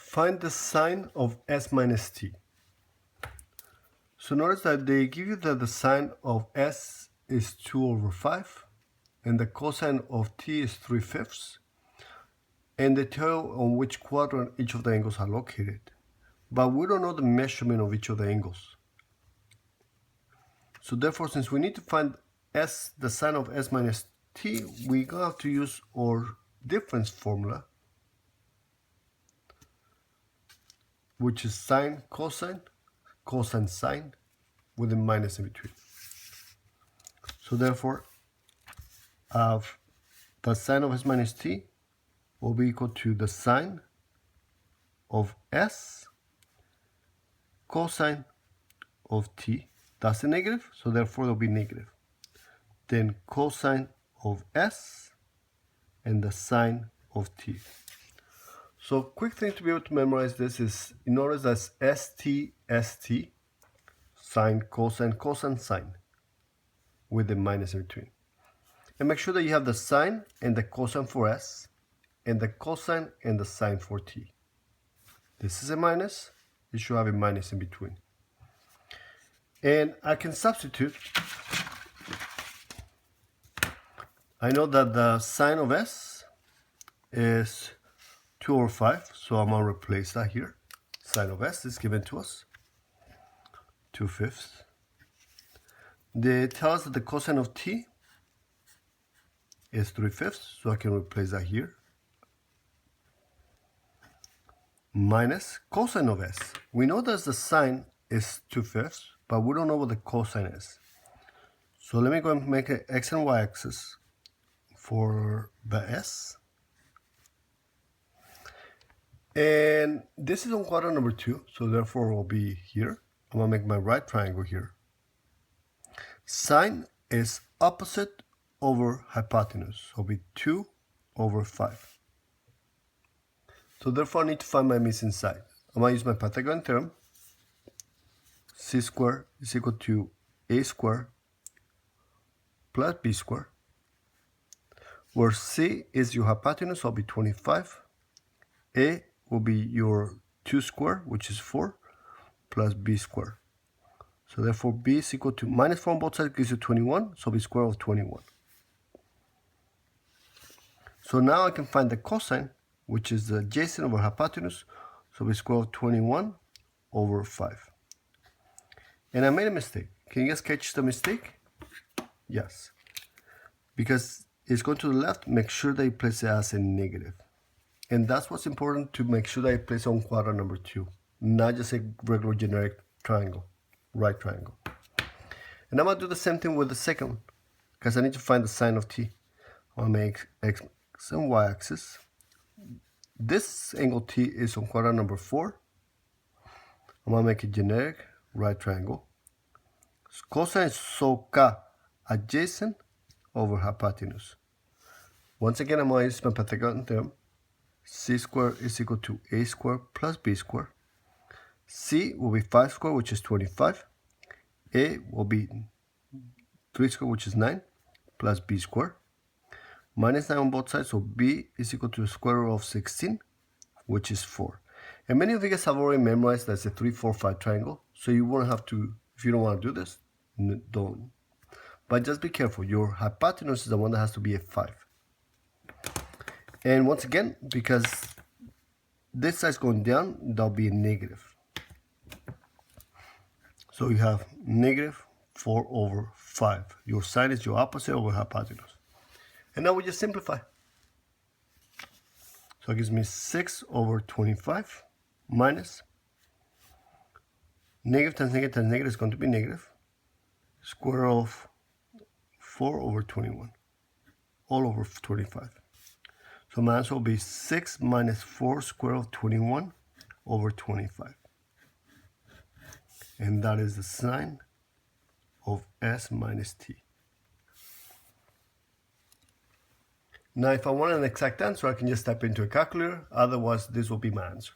Find the sine of s minus t. So notice that they give you that the sine of s is 2 over 5 and the cosine of t is 3/5, and they tell you on which quadrant each of the angles are located. But we don't know the measurement of each of the angles. So therefore, since we need to find s, the sine of s minus t, we're going to have to use our difference formula, which is sine, cosine, cosine, sine, with a minus in between. So therefore, the sine of s minus t will be equal to the sine of s cosine of t. That's a negative, so therefore it will be negative. Then cosine of s and the sine of t. So quick thing to be able to memorize this is, you notice that's st, st, sine, cosine, cosine, sine, with the minus in between. And make sure that you have the sine and the cosine for s, and the cosine and the sine for t. This is a minus, you should have a minus in between. And I can substitute. I know that the sine of s is 2 over 5, so I'm going to replace that here. Sine of s is given to us, 2/5. They tell us that the cosine of t is 3/5, so I can replace that here. Minus cosine of s. We know that the sine is 2/5, but we don't know what the cosine is. So let me go and make an x and y axis for the s. And this is on quadrant number 2, so therefore it will be here. I'm going to make my right triangle here. Sine is opposite over hypotenuse, so it'll be 2 over 5. So therefore I need to find my missing side. I'm going to use my Pythagorean theorem. C squared is equal to a squared plus b squared, where c is your hypotenuse, so it'll be 25. A will be your 2 squared, which is 4, plus b squared. So therefore b is equal to minus 4 on both sides gives you 21, so b squared of 21. So now I can find the cosine, which is the adjacent over hypotenuse, so b squared of 21 over 5. And I made a mistake. Can you guys catch the mistake? Yes. Because it's going to the left, make sure that you place it as a negative. And that's what's important, to make sure that you place it on quadrant number 2, not just a regular generic triangle, right triangle. And I'm going to do the same thing with the second one, because I need to find the sine of t. I'll make x and y axis. This angle t is on quadrant number 4. I'm going to make a generic right triangle. Cosine is SOHCA, adjacent over hypotenuse. Once again, I'm going to use my Pythagorean theorem. C squared is equal to a squared plus b squared. C will be 5 squared, which is 25. A will be 3 squared, which is 9, plus b squared. Minus 9 on both sides, so b is equal to the square root of 16, which is 4. And many of you guys have already memorized that's a 3, 4, 5 triangle, so you won't have to, if you don't want to do this, don't. But just be careful, your hypotenuse is the one that has to be a 5. And once again, because this side's going down, that'll be a negative. So you have negative 4 over 5. Your sine is your opposite over hypotenuse. And now we just simplify. So it gives me 6 over 25 minus negative times negative is going to be negative. Square of 4 over 21, all over 25. So my answer will be 6 minus 4 square of 21 over 25. And that is the sine of s minus t. Now if I want an exact answer, I can just type into a calculator. Otherwise, this will be my answer.